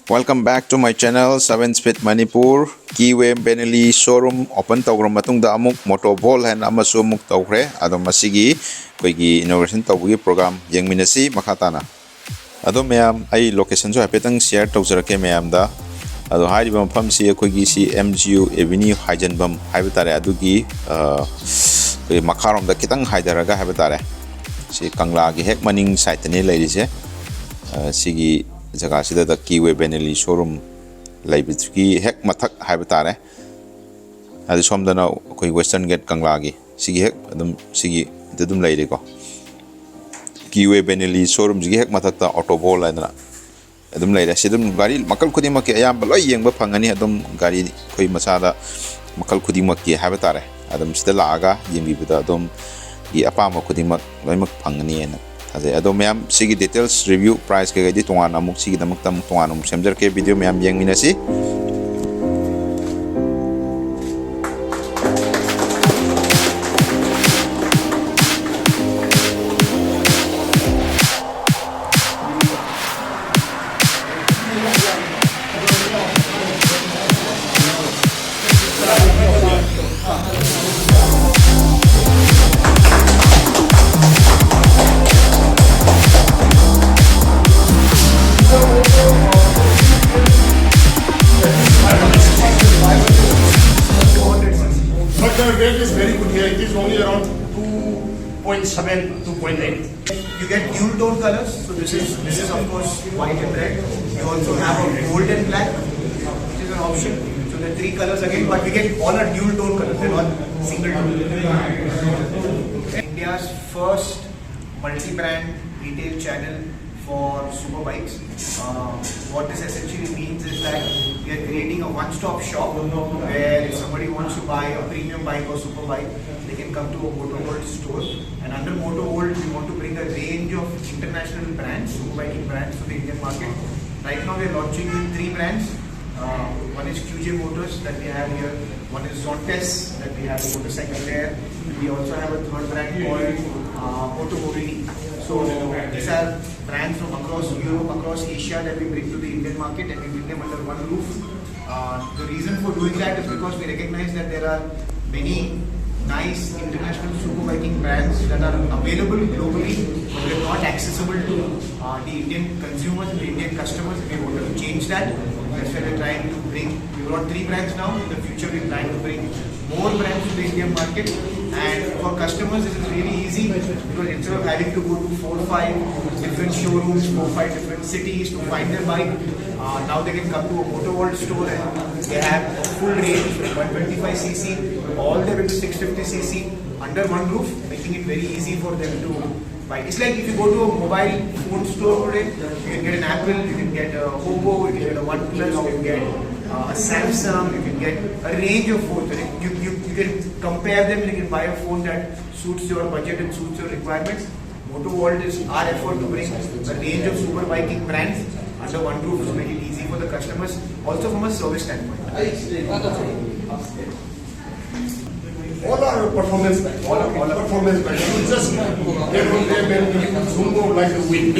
Welcome back to my channel 7 Speed Manipur. Kiwe Benelli showroom open tawgram matungda amuk Moto Vault and amasu muk tawre adom masigi koigi inauguration tawgi program Yengminnasi makhatana. Adom mayam ai location so hapetang share tawjarake mayam da ado haibam pham si koigi si MGU Avenue Haijanbam haibetare adugi makharom da kitang haidaraga haibetare si Kangla gi hek maning site ni ladies sigi jaga sida da Kiwe Benelli showroom laibitki hek mathak haibatare adi somdana koi western gate Kangla gi sigi hek adum sigi dedum laire ko Kiwe Benelli showroom sigi hek mathak ta Auto Vault laina adum laire sidum gari makal khudi mak ayam loi yengba phangani adum gari koi masada makal khudi mak ki haibatare adum sida laaga yengbi buda adum gi apama khudi mak loi mak phangani ena ado mayam sigi details review price ke gadi tungan amuk sigi damak tam tungan amuk semjar ke video mayam Yengminnasi. The weight is very good here. It is only around 2.7, 2.8. You get dual tone colors. So this is of course white and red. You also have a gold and black, which is an option. So the three colors again, but we get all our dual tone colors. They're not single tone. India's first multi-brand retail channel for super bikes. What this essentially means is that we are creating a one-stop shop where if somebody wants to buy a premium bike or super bike, they can come to a Moto Vault store. And under Moto Vault, we want to bring a range of international brands, super biking brands to the Indian market. Right now, we are launching with 3 brands. One is QJ Motors that we have here. One is Zontes that we have a motorcycle there. We also have a third brand called Moto Vault. So these are brands from across Europe, across Asia that we bring to the Indian market and we bring them under one roof. The reason for doing that is because we recognize that there are many nice international super biking brands that are available globally but they are not accessible to the Indian consumers and the Indian customers. We want to change that. That's why we're trying to bring, we brought 3 brands now. In the future we're trying to bring more brands to the Indian market. And for customers, this is really easy because instead of having to go to 4 or 5 different showrooms, 4 or 5 different cities to find their bike, now they can come to a Moto Vault store and they have a full range from 125cc all the way to 650cc under one roof, making it very easy for them to buy. It's like if you go to a mobile phone store today, you can get an Apple, you can get a Oppo, you can get a OnePlus, you can get a Samsung, you can get a range of phones. You can compare them and you can buy a phone that suits your budget and suits your requirements. Moto Vault is our effort to bring a range of super biking brands under one roof to make it easy for the customers, also from a service standpoint. All our performance bikes. All our performance bikes. You just get on them and you zoom out like the wind.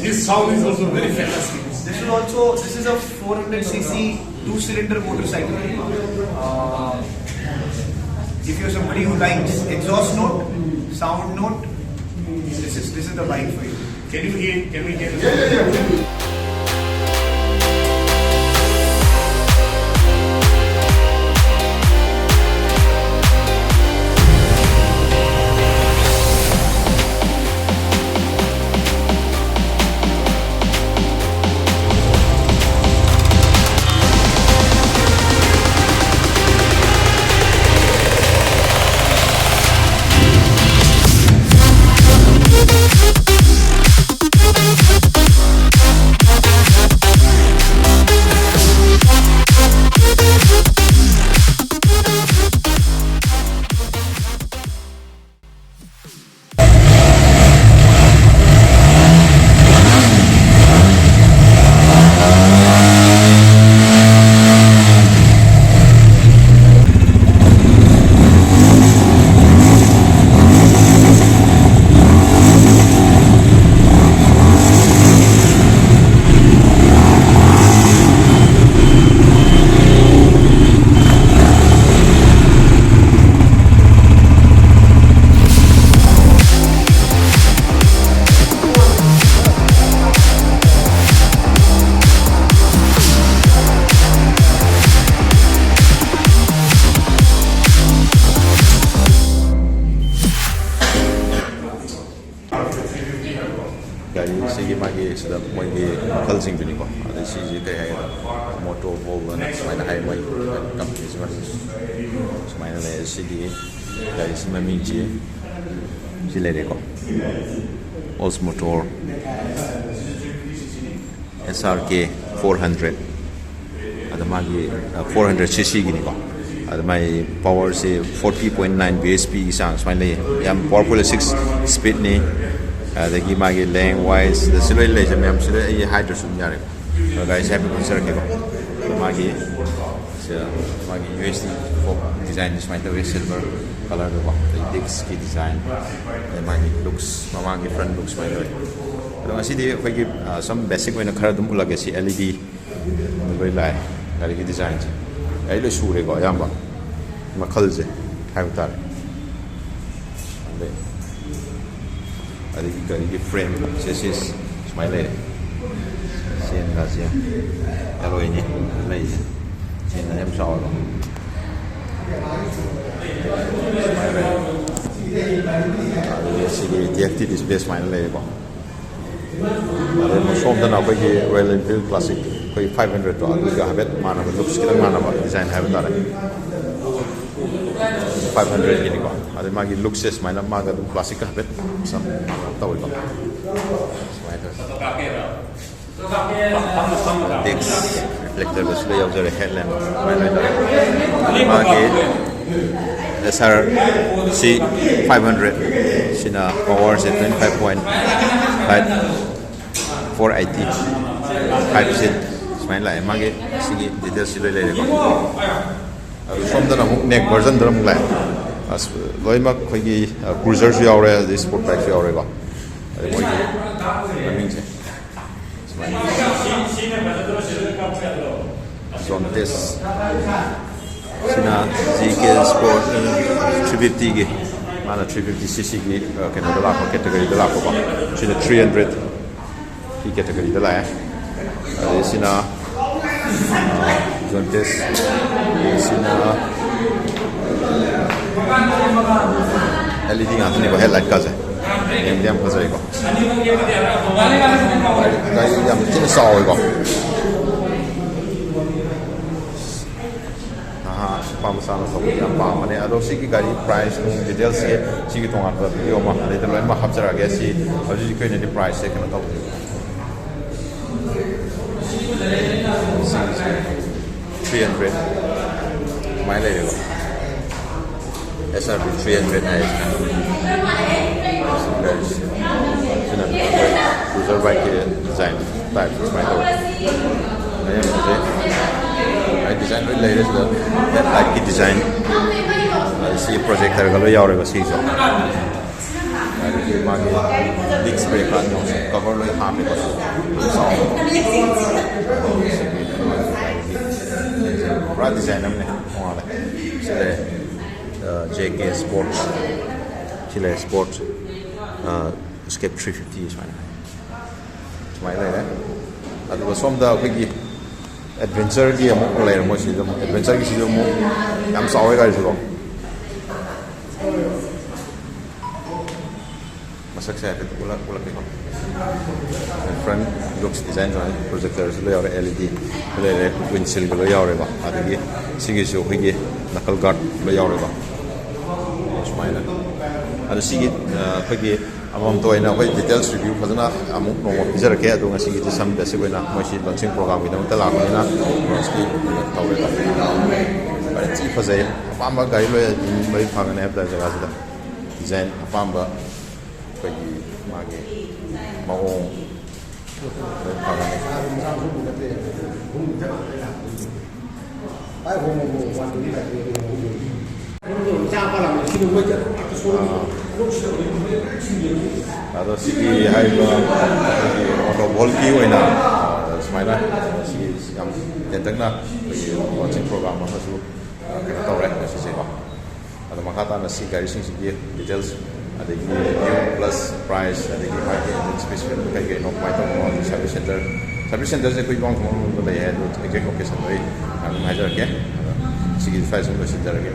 This sound is also very fantastic. This is a 400cc 2-cylinder motorcycle. If you're somebody who likes exhaust note, sound note, this is the bike for you. Can we hear? Yeah. ꯃꯣꯏꯒꯤ ꯃꯈꯜꯁꯤꯡꯗꯨꯅꯤꯀꯣ ꯑꯗꯩ ꯁꯤꯁꯤ ꯀꯩ ꯍꯥꯏꯒꯗ꯭ꯔꯥ ꯃꯣꯇꯣ ꯚꯣꯜꯠꯅ ꯁꯨꯃꯥꯏꯅ ꯍꯥꯏ ꯃꯣꯏ ꯀꯝꯄꯅꯤꯁꯤ ꯃꯃꯤꯡ ꯁꯨꯃꯥꯏꯅ ꯂꯩ ꯁꯤꯒꯤ ꯒꯥꯔꯤꯁꯤ ꯃꯃꯤꯡꯁꯤ ꯁꯤ ꯂꯩꯔꯦꯀꯣ ꯑꯣꯜꯁ motor SRK 400 ada magi 400cc gini ko ada mai power se 40.9 bhp sang smile yam powerful 6 speed ni ada gi magi length wise the silver legend yam sile ai hydro sum yare ko guys happy to sir ke ko magi USD for design smile the silver color ko the disc ki design magi looks magi front looks smile ado asidi khoi gi some basic oina khara dum ulage si LED loi lai gari ki design se ai lo sure ko yamba makhal se hai tar ade adi gari ki frame chassis smile sen ga sia alloy ni lai se sen na em sao lo smile sigi TFT display smile lai ko ade mo som da na ko ki Royal Enfield Classic koi 500 to adu ga habet mana ba looks kitang mana ba design have dara 500 gini ko ade magi looks es mana maga du classic ka habet sam tawi ko dex reflector was lay of the headlamp magi SRC 500 sina power set 25.5 480 5% smile lại mang cái sigi details sila lele ko from the neck version drum lai as loi mak khoi gi cruiser su yaure the sport bike su yaure ko moi gi coming se so this sina GK sport 350 gi mana 350cc gi kana da ko category da ko ba sina 300 ki category da la sina Zontes sina LED ngah ni ko headlight ka je em diam ko zai ko dai yam tin saw ko pam sana so yam pam mane ado si ki gari price nu details se si ki tonga ka video ma ale de loi ma hapjara ge si aji ko ne price se kana to 300 mileage SRB 300 है इसका cruiser bike के design type इसमें तो नया मुझे design भी ले रहे हैं headlight की design इसी projector का लो यार वो सी जो ये मांगे disc brake का cover लो यहाँ पे बस bra design namne wala sile JK Sport sile Sport Escape 350 smile le adu som da khigi adventure gi amuk le mo si do adventure gi si do mo yam sawe ga si do masak sa et ula ke front looks design projectors lo yaw LED le windshield lo yaw re ba adagi sigi so hige knuckle guard lo yaw re ba smile adu sigi hige amam to ina hoi details review phajana amuk no pizar ke adu ngasi gi sam basic oina moisi launching program wi dam tala ko na ski tawre ta bare chi phajai apamba gari lo mai phangane ab da jaga da design apamba ko gi mage maong ado sigi haiba Moto Vault ki oina smaina sigi yam tentakna launching program ma su kana tawre si se ba ado makata na si gari sing sigi details adagi new plus price adagi market specific kai no mai to mo service center se koi bang mo le hai exact location oi हम हाजिर के सिगी file से jar ke